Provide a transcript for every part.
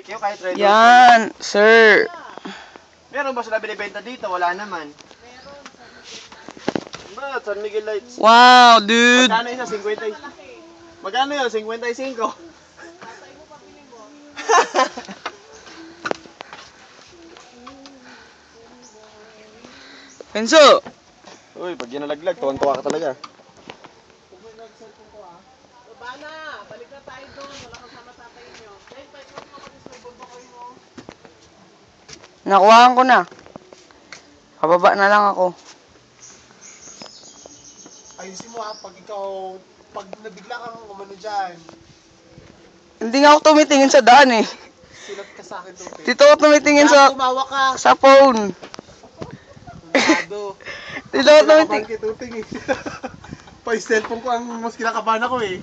Kayo kahit Red Horse. Yan, sir. Meron ba sila binibenta dito? Wala naman. Ba, San Miguel Lights. Wow, dude. Magkano isa? 50. Magkano yun? 55. Enzo. Uy, pag ginalaglag, tuwan-tuwa ka talaga. Bana, balik na tayo doon. Wala kasama tatay nyo. Dahil pa ikaw mo kasi sa bumba ko mo. Nakuhaan ko na. Kababa na lang ako. Ayusin mo pag nabigla kang umano dyan, Hindi nga ako tumitingin sa daan eh. silat ka sa akin tuting. Dito ako tumitingin Tumawa ka. sa phone. Masyado. Dito ako tumitingin. Kay tuting eh. Pa yung cellphone ko ang mas kinakabahan ako eh.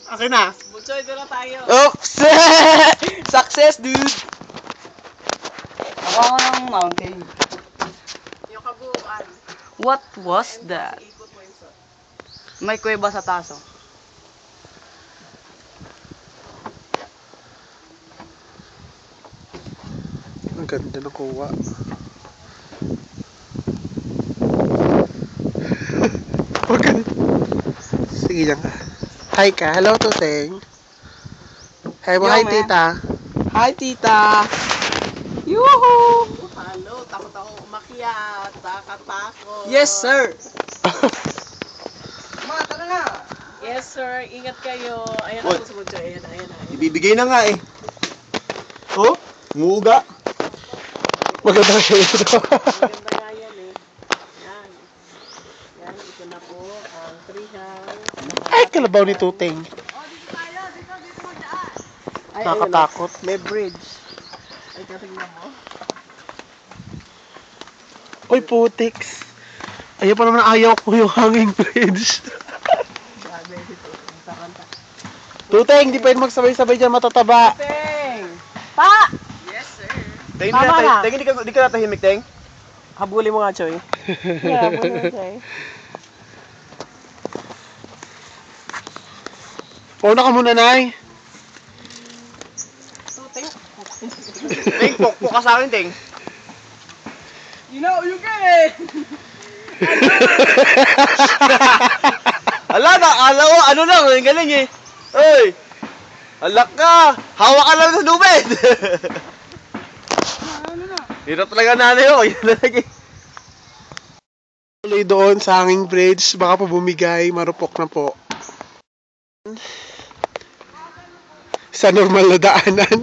Akin na. Butchoy, doon na tayo. Oops! Success, dude! Ako ng mountain. Yung kabuuan. What was that? Ikot mo yung sa. May kuweba sa taso. Ang ganda ng kuwa. Huwag ka. Sige lang ka. Hi ka. Hello, Tuteng. Hi mo, Yo, hi, man. tita. Hi, tita! Yoo-hoo! Halo, takot ako umakyat. Takot. Yes, sir! Ma, tara na! Yes, sir. Ingat kayo. Ayan Uy. ako sa Butchoy. Ayan. Ibibigay na nga eh. Oh, muuga. Maganda kayo ito. Maganda nga yan eh. Yan. Yan, ito na po ang treehouse. Ay, kalabaw ni Tuteng. Ay, Nakakatakot. May bridge. Ay, katingnan mo. Uy, putiks. Ayaw pa naman ayaw ko yung hanging bridge. Grabe dito. Ang taranta. Tuteng, di pwede magsabay-sabay dyan, matataba. Teng! Pa! Yes, sir. Teng, Tama na. di ka natahimik, Teng. Habuli mo nga, Choy. Yeah, habuli mo, Choy. Pauna ka muna, Nay. Teng, pokpok ka sa akin, Teng. You know, you can! Ala na, ano lang, ang galing eh. Uy! Alak ka! Hawak ka lang sa lubid! Hirap talaga nanay ko, yun na lagi. Tuloy doon sa hanging bridge, baka po bumigay, marupok na po. Sa normal na daanan.